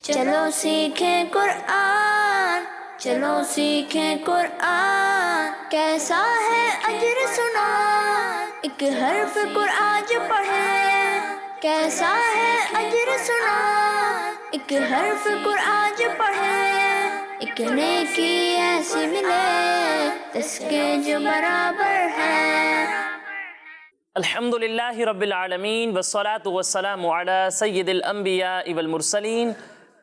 چلو سیکھیں قرآن، چلو سیکھیں قرآن، کیسا ہے اجر سنا، ایک حرف قرآن جو پڑھے، کیسا ہے اجر سنا، ایک حرف قرآن جو پڑھے، ایک نیکی ایسی ملے جس کے جو برابر ہے۔ الحمدللہ رب العالمین والصلاة والسلام علی سید الانبیاء والمرسلین،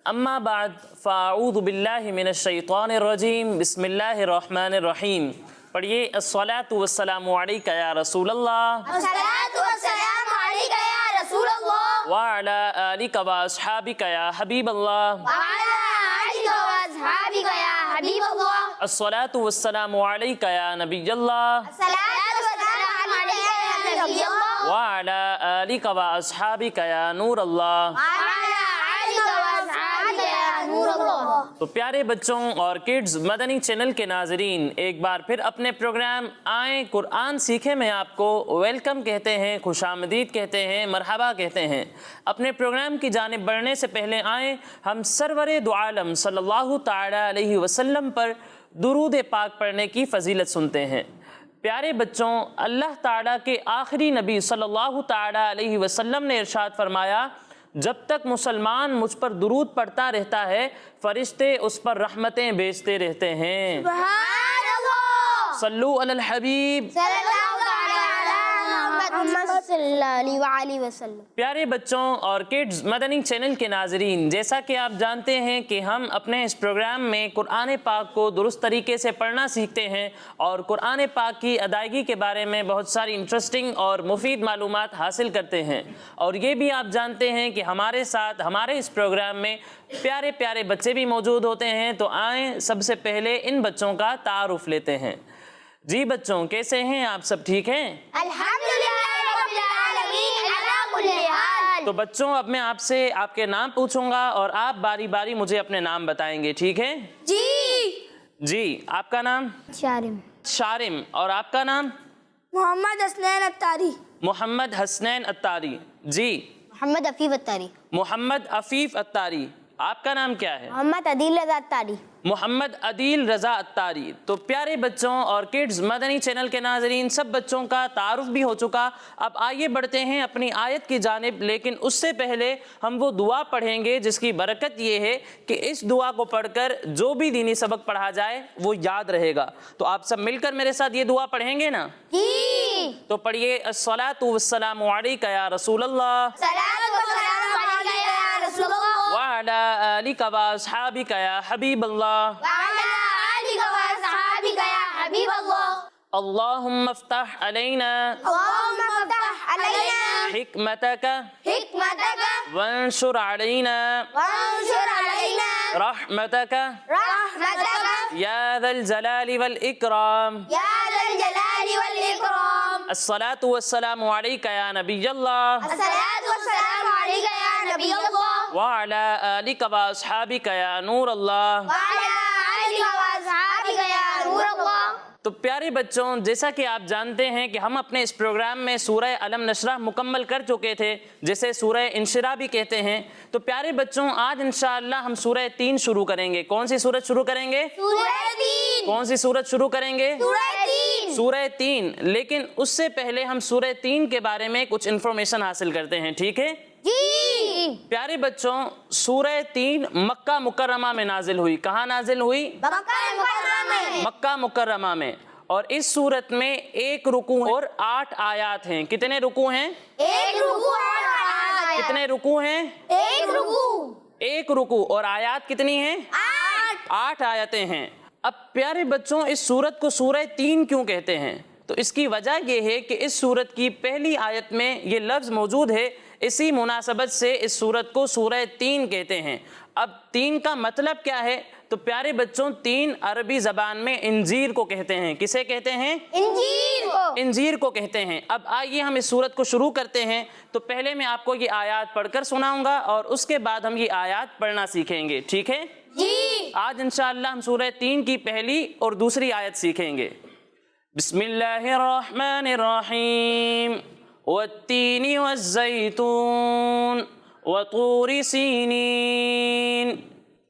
اما بعد فاعوذ باللہ من الشیطان الرجیم، بسم اللہ الرحمن الرحیم۔ پڑھیے الصلاة والسلام علیکہ یا رسول اللہ، الصلاة والسلام علیکہ یا رسول اللہ، وعلی آلک واصحابک یا حبیب اللہ، وعلی آلک واصحابک یا حبیب اللہ، الصلاة والسلام علیکہ یا نبی اللہ، الصلاة والسلام علیکہ یا نبی اللہ، وعلی آلک واصحابک یا نور اللہ۔ وعلی آلک واصحابک یا نور اللہ۔ تو پیارے بچوں اور کڈز مدنی چینل کے ناظرین، ایک بار پھر اپنے پروگرام آئیں قرآن سیکھیں میں آپ کو ویلکم کہتے ہیں، خوش آمدید کہتے ہیں، مرحبا کہتے ہیں۔ اپنے پروگرام کی جانب بڑھنے سے پہلے آئیں ہم سرور دو عالم صلی اللہ تعالی علیہ وسلم پر درود پاک پڑھنے کی فضیلت سنتے ہیں۔ پیارے بچوں، اللہ تعالیٰ کے آخری نبی صلی اللہ تعالی علیہ وسلم نے ارشاد فرمایا، جب تک مسلمان مجھ پر درود پڑھتا رہتا ہے فرشتے اس پر رحمتیں بھیجتے رہتے ہیں۔ سبحان اللہ، صلو علی الحبیب صلی اللہ تعالی علی محمد صلی اللہ علیہ وآلہ وسلم۔ پیارے بچوں اور کڈز مدنی چینل کے ناظرین، جیسا کہ آپ جانتے ہیں کہ ہم اپنے اس پروگرام میں قرآن پاک کو درست طریقے سے پڑھنا سیکھتے ہیں اور قرآن پاک کی ادائیگی کے بارے میں بہت ساری انٹرسٹنگ اور مفید معلومات حاصل کرتے ہیں، اور یہ بھی آپ جانتے ہیں کہ ہمارے ساتھ ہمارے اس پروگرام میں پیارے پیارے بچے بھی موجود ہوتے ہیں۔ تو آئیں سب سے پہلے ان بچوں کا تعارف لیتے ہیں۔ جی بچوں، کیسے ہیں آپ؟ سب ٹھیک ہیں؟ الحمدللہ رب العالمین علی کل حال۔ تو بچوں، اب میں آپ سے آپ کے نام پوچھوں گا اور آپ باری باری مجھے اپنے نام بتائیں گے، ٹھیک ہے؟ جی، آپ کا نام؟ شارم۔ شارم۔ اور آپ کا نام؟ محمد حسنین اتاری۔ محمد حسنین اتاری۔ جی، محمد عفیف اتاری۔ محمد عفیف اتاری۔ آپ کا نام کیا ہے؟ محمد عدیل رضا اتاری۔ محمد عدیل رضا اتاری۔ تو پیارے بچوں اور کڈز مدنی چینل کے ناظرین، سب بچوں کا تعارف بھی ہو چکا۔ اب آئیے بڑھتے ہیں اپنی آیت کی جانب، لیکن اس سے پہلے ہم وہ دعا پڑھیں گے جس کی برکت یہ ہے کہ اس دعا کو پڑھ کر جو بھی دینی سبق پڑھا جائے وہ یاد رہے گا۔ تو آپ سب مل کر میرے ساتھ یہ دعا پڑھیں گے نا؟ جی۔ تو پڑھیے الصلاۃ والسلام علیکہ یا رسول اللہ، صلاۃ والسلام علیکہ یا رسول اللہ، وعلی آلک واصحابک یا حبیب اللہ، وعلی آلک واصحابک یا حبیب اللہ۔ اللہم افتح علینا اللہم افتح علینا حکمتک حکمتک وانشر علینا وانشر علینا رحمتک رحمتک یا ذا الجلال والاکرام۔ یا ذا الجلال والاکرام۔ الصلاۃ والسلام علیکہ یا نبی اللہ، الصلاۃ والسلام علیکہ یا نبی اللہ، وعلی آلک واصحابک یا نور اللہ۔ وعلی آلک واصحابک یا نور اللہ۔ تو پیارے بچوں، جیسا کہ آپ جانتے ہیں کہ ہم اپنے اس پروگرام میں سورہ علم نشرح مکمل کر چکے تھے، جسے سورہ انشراح بھی کہتے ہیں۔ تو پیارے بچوں، آج انشاءاللہ ہم سورہ 3 شروع کریں گے۔ کون سی سورت شروع کریں گے؟ سورہ 3۔ کون سی سورت شروع کریں گے؟ سورہ 3۔ سورہ 3۔ لیکن اس سے پہلے ہم سورہ 3 کے بارے میں کچھ انفارمیشن حاصل کرتے ہیں، ٹھیک ہے؟ جی۔ پیارے بچوں، سورہ 3 مکہ مکرمہ میں نازل ہوئی۔ کہاں نازل ہوئی؟ مکہ مکرمہ میں۔ مکہ مکرمہ میں۔ اور اس سورت میں 1 رکوع اور 8 آیات ہیں۔ کتنے رکوع ہیں؟ 1 رکوع اور آیات۔ کتنے رکوع ہیں؟ 1 رکوع۔ 1 رکوع اور آیات کتنی ہیں؟ 8 آیتیں ہیں۔ اب پیارے بچوں، اس سورت کو سورہ 3 کیوں کہتے ہیں؟ تو اس کی وجہ یہ ہے کہ اس سورت کی پہلی آیت میں یہ لفظ موجود ہے، اسی مناسبت سے اس سورت کو سورہ 3 کہتے ہیں۔ اب 3 کا مطلب کیا ہے؟ تو پیارے بچوں، 3 عربی زبان میں انجیر کو کہتے ہیں۔ کسے کہتے ہیں؟ انجیل کو۔ انجیر کو کہتے ہیں۔ اب آئیے ہم اس سورت کو شروع کرتے ہیں۔ تو پہلے میں آپ کو یہ آیات پڑھ کر سناؤں گا اور اس کے بعد ہم یہ آیات پڑھنا سیکھیں گے، ٹھیک ہے؟ جی۔ آج انشاءاللہ ہم سورہ 3 کی پہلی اور دوسری آیت سیکھیں گے۔ بسم اللہ الرحمن الرحیم، والتین والزیتون وطور سینین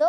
2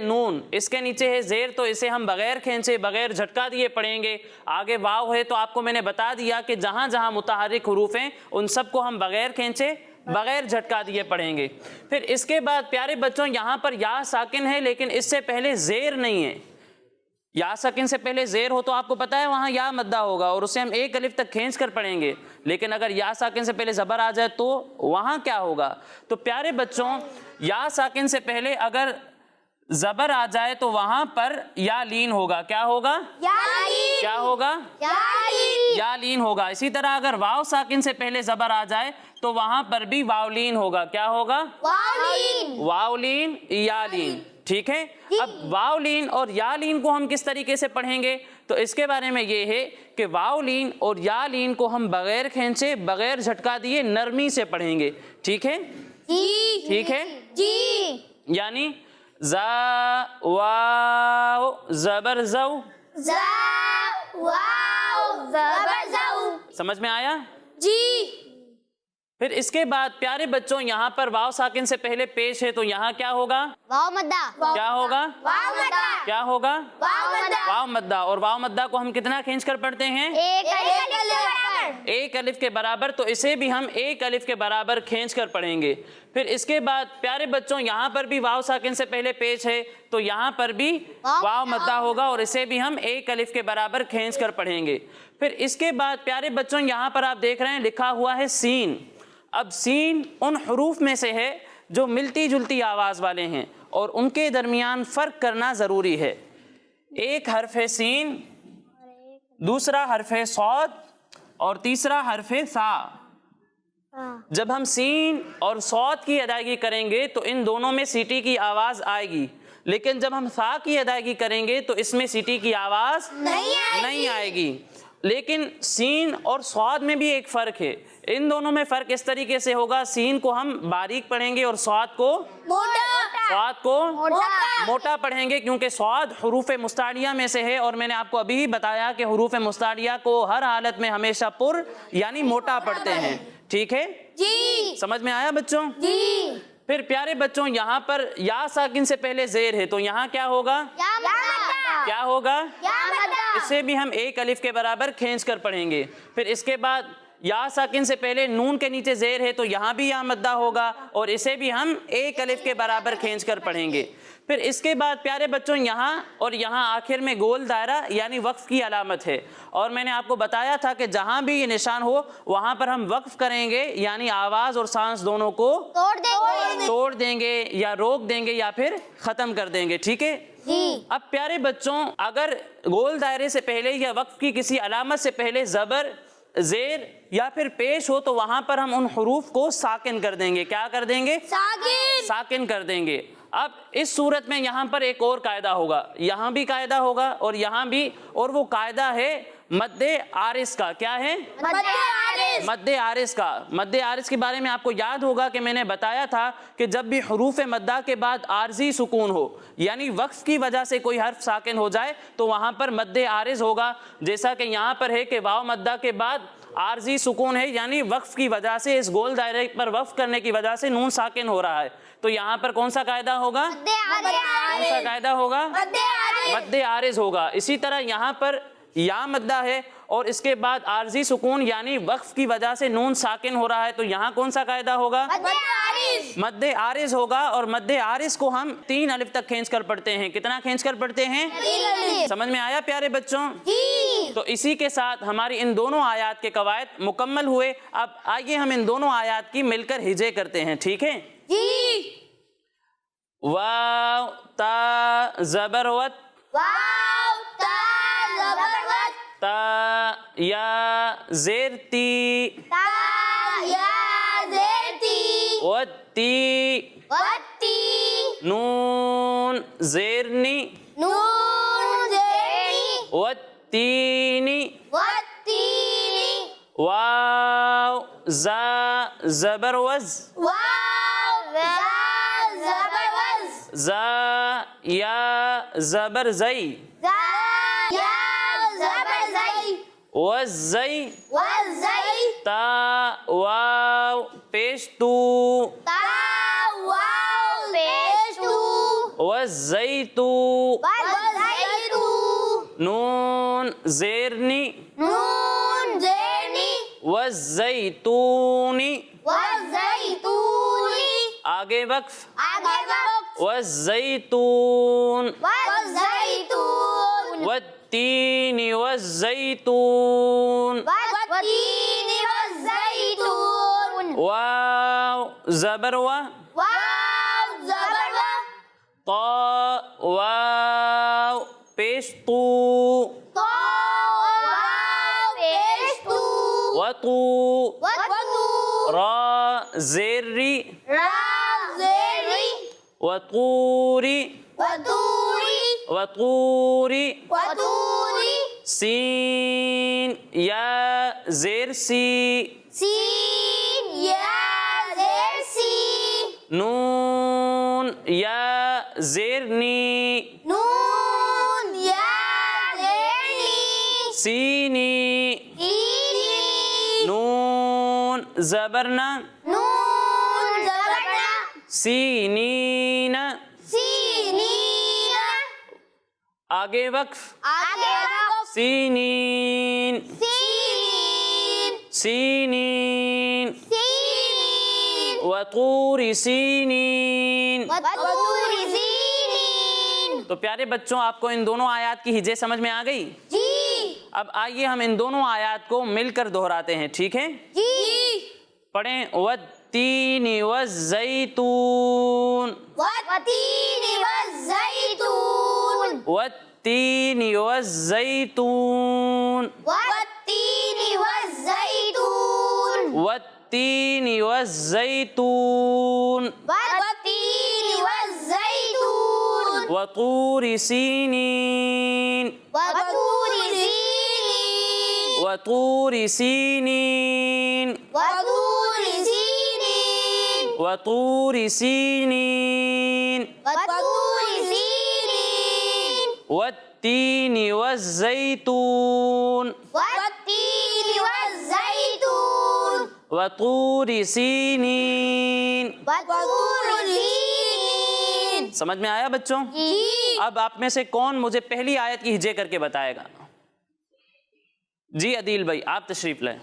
نون، اس کے نیچے ہے زیر، تو اسے ہم بغیر کھینچے بغیر جھٹکا دیے پڑھیں گے۔ آگے واو ہے تو آپ کو میں نے بتا دیا کہ جہاں جہاں متحرک حروف ہیں ان سب کو ہم بغیر کھینچے بغیر جھٹکا دیے پڑھیں گے۔ پھر اس کے بعد پیارے بچوں یہاں پر یا ساکن ہے لیکن اس سے پہلے زیر نہیں ہے۔ یا ساکن سے پہلے زیر ہو تو آپ کو پتہ ہے وہاں یا مدہ ہوگا اور اسے ہم ایک الف تک کھینچ کر پڑھیں گے، لیکن اگر یا ساکن سے پہلے زبر آ جائے تو وہاں کیا ہوگا؟ تو پیارے بچوں یا ساکن سے پہلے اگر زبر آ جائے تو وہاں پر یا لین ہوگا۔ کیا ہوگا؟ کیا ہوگا؟ یا لین ہوگا۔ اسی طرح اگر واو ساکن سے پہلے زبر آ جائے تو وہاں پر بھی واو لین ہوگا۔ کیا ہوگا؟ واو لین یا لین۔ ٹھیک ہے، اب واو لین اور یا لین کو ہم کس طریقے سے پڑھیں گے؟ تو اس کے بارے میں یہ ہے کہ واو لین اور یا لین کو ہم بغیر کھینچے بغیر جھٹکا دیے نرمی سے پڑھیں گے۔ ٹھیک ہے؟ ٹھیک ہے، یعنی زا واو زبر زو، سمجھ میں آیا؟ پھر اس کے بعد پیارے بچوں یہاں پر واو ساکن سے پہلے پیش ہے تو یہاں کیا ہوگا؟ واو مدہ، کیا ہوگا؟ واو مدہ، کیا ہوگا؟ واو مدہ، واو مدہ۔ اور واو مدہ کو ہم کتنا کھینچ کر پڑھتے ہیں؟ ایک الف کے برابر، تو اسے بھی ہم ایک الف کے برابر کھینچ کر پڑھیں گے۔ پھر اس کے بعد پیارے بچوں یہاں پر بھی واو ساکن سے پہلے پیش ہے تو یہاں پر بھی واو مدہ ہوگا اور اسے بھی ہم ایک الف کے برابر کھینچ کر پڑھیں گے۔ پھر اس کے بعد پیارے بچوں یہاں پر آپ دیکھ رہے ہیں لکھا ہوا ہے سین۔ اب سین ان حروف میں سے ہے جو ملتی جلتی آواز والے ہیں اور ان کے درمیان فرق کرنا ضروری ہے۔ ایک حرف ہے سین، دوسرا حرف ہے صاد اور تیسرا حرف ہے سا۔ جب ہم سین اور صاد کی ادائیگی کریں گے تو ان دونوں میں سیٹی کی آواز آئے گی، لیکن جب ہم سا کی ادائیگی کریں گے تو اس میں سیٹی کی آواز نہیں آئے گی۔ لیکن سین اور صاد میں بھی ایک فرق ہے، ان دونوں میں فرق اس طریقے سے ہوگا، سین کو ہم باریک پڑھیں گے اور صاد کو موٹا پڑھیں گے، کیونکہ صاد حروف مستعلیہ میں سے ہے اور میں نے آپ کو ابھی ہی بتایا کہ حروف مستعلیہ کو ہر حالت میں ہمیشہ پر یعنی موٹا پڑھتے ہیں۔ ٹھیک ہے جی، سمجھ میں آیا بچوں؟ جی۔ پھر پیارے بچوں یہاں پر یا ساکن سے پہلے زیر ہے تو یہاں کیا ہوگا؟ کیا ہوگا؟ اسے بھی ہم ایک الف کے برابر کھینچ کر پڑھیں گے۔ پھر اس کے بعد یا ساکن سے پہلے نون کے نیچے زیر ہے تو یہاں بھی یا مدہ ہوگا اور اسے بھی ہم ایک الف کے برابر کھینچ کر پڑھیں گے۔ پھر اس کے بعد پیارے بچوں یہاں اور یہاں آخر میں گول دائرہ یعنی وقف کی علامت ہے، اور میں نے آپ کو بتایا تھا کہ جہاں بھی یہ نشان ہو وہاں پر ہم وقف کریں گے، یعنی آواز اور سانس دونوں کو توڑ دیں گے یا روک دیں گے یا پھر ختم کر دیں گے۔ ٹھیک ہے؟ اب پیارے بچوں اگر گول دائرے سے پہلے یا وقف کی کسی علامت سے پہلے زبر، زیر یا پھر پیش ہو تو وہاں پر ہم ان حروف کو ساکن کر دیں گے۔ کیا کر دیں گے؟ ساکن کر دیں گے۔ اب اس صورت میں یہاں پر ایک اور قاعدہ ہوگا، یہاں بھی قاعدہ ہوگا اور یہاں بھی، اور وہ قاعدہ ہے مد عارض کا۔ کیا ہے؟ مد عارض کا۔ مد عارض کے بارے میں آپ کو یاد ہوگا کہ میں نے بتایا تھا کہ جب بھی حروف مدہ کے بعد عارضی سکون ہو یعنی وقف کی وجہ سے کوئی حرف ساکن ہو جائے تو وہاں پر مد عارض ہوگا، جیسا کہ یہاں پر ہے کہ واو مدہ کے بعد عارضی سکون ہے یعنی وقف کی وجہ سے، اس گول دائرے پر وقف کرنے کی وجہ سے نون ساکن ہو رہا ہے، تو یہاں پر کون سا قاعدہ ہوگا؟ کون سا قاعدہ ہوگا؟ مد عارض ہوگا۔ اسی طرح یہاں پر یا مدہ ہے اور اس کے بعد عارضی سکون یعنی وقف کی وجہ سے نون ساکن ہو رہا ہے، تو یہاں کون سا قاعدہ ہوگا؟ مد عارض ہوگا، اور مد عارض کو ہم 3 الف تک کھینچ کر پڑھتے ہیں۔ کتنا کھینچ کر پڑھتے ہیں؟ سمجھ میں آیا پیارے بچوں؟ تو اسی کے ساتھ ہماری ان دونوں آیات کے قواعد مکمل ہوئے۔ اب آئیے ہم ان دونوں آیات کی مل کر ہجے کرتے ہیں۔ ٹھیک ہے؟ واو تا زبر وت، تا یا زیر تی، وتی نون زیرنی، وتینی، واو زا زبر وز، زا یا زبر زئی، وزئی، تا واو پیش تو، والزیتو والزیتو نون زیرنی نون زیرنی والزیتونی والزیتونی آگے وقف آگے وقت والزیتون والزیتون والتین والزیتون والتین والزیتون واو زبر و واو زبر و طا واو پیش تو طا واو پیش تو وطو وطو را زیری را زیری وطوری وطوری وطوری وطوری سین یا زیر سی سین یا زیر سی نون یا زیر نی نون یا زیر نی سینی سینی نون زبرنا نون زبرنا سینین سینین آگے وقف آگے وقت سینین سینین سینین سینین وطور سینین وطور سینین تو پیارے بچوں آپ کو ان دونوں آیات کی ہجے سمجھ میں آ گئی؟ جی اب آئیے ہم ان دونوں آیات کو مل کر دہراتے ہیں، ٹھیک ہے؟ جی پڑھیں والتین والزیتون والتین والزیتون والتین والزیتون والتین والزیتون والتین والزیتون والتین والزیتون وطور سینین وطور سینین وطور سینین وطور سینین وطور سینین وطور سینین والتین والزیتون والتین والزیتون وطور سینین وطور سینین سمجھ میں آیا بچوں؟ جی اب آپ میں سے کون مجھے پہلی آیت کی ہجے کر کے بتائے گا؟ جی عدیل بھائی آپ تشریف لائیں۔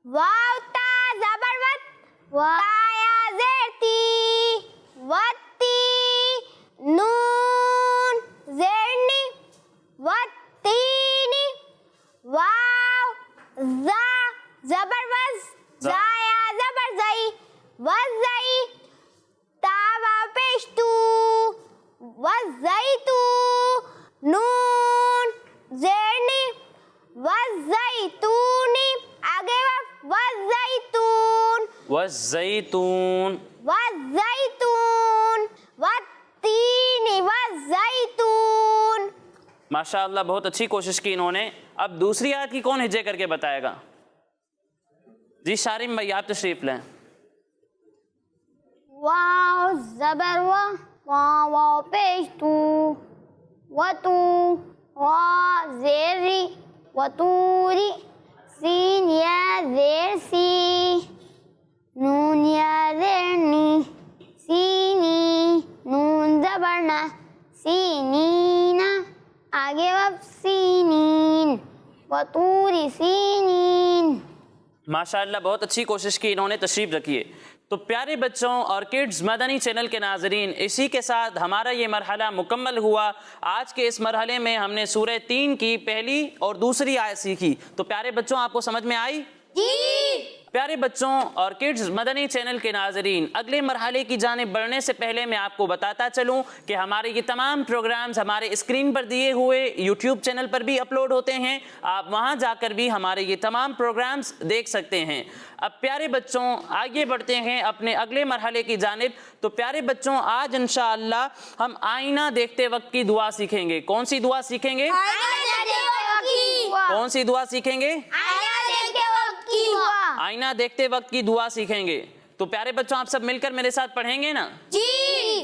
واو تا زبر وت تایا زیرتی وتی نون زیرنی وتینی واو زا زبر وز زایا زبر زئی وزئی تاوا پیشتو وزیتو نون زیرنی وزیتونی آگے وزیتون والزیتون والزیتون والتین والزیتون ماشاءاللہ بہت اچھی کوشش کی انہوں نے۔ اب دوسری آیت کی کون ہجے کر کے بتائے گا؟ جی شارم بھائی آپ تشریف لیں۔ واو زبر واو پیش تو وتو وا زیری وطوری سین یا زیر سی نون یا زیرنی سینی نون زبرنا سینین آگے وقت سینین وطوری سینین ماشاءاللہ بہت اچھی کوشش کی انہوں نے، تشریف رکھیے۔ تو پیارے بچوں اور کڈز مدنی چینل کے ناظرین، اسی کے ساتھ ہمارا یہ مرحلہ مکمل ہوا۔ آج کے اس مرحلے میں ہم نے سورہ 3 کی پہلی اور دوسری آیت سیکھی۔ تو پیارے بچوں آپ کو سمجھ میں آئی؟ جی پیارے بچوں اور کڈز مدنی چینل کے ناظرین، اگلے مرحلے کی جانب بڑھنے سے پہلے میں آپ کو بتاتا چلوں کہ ہمارے یہ تمام پروگرامز ہمارے اسکرین پر دیے ہوئے یوٹیوب چینل پر بھی اپلوڈ ہوتے ہیں، آپ وہاں جا کر بھی ہمارے یہ تمام پروگرامز دیکھ سکتے ہیں۔ اب پیارے بچوں آگے بڑھتے ہیں اپنے اگلے مرحلے کی جانب۔ تو پیارے بچوں آج انشاءاللہ ہم آئینہ دیکھتے وقت کی دعا سیکھیں گے۔ کون سی دعا سیکھیں گے؟ کون سی دعا سیکھیں گے؟ آئینہ دیکھتے وقت کی دعا سیکھیں گے۔ تو پیارے بچوں آپ سب مل کر میرے ساتھ پڑھیں گے نا؟ جی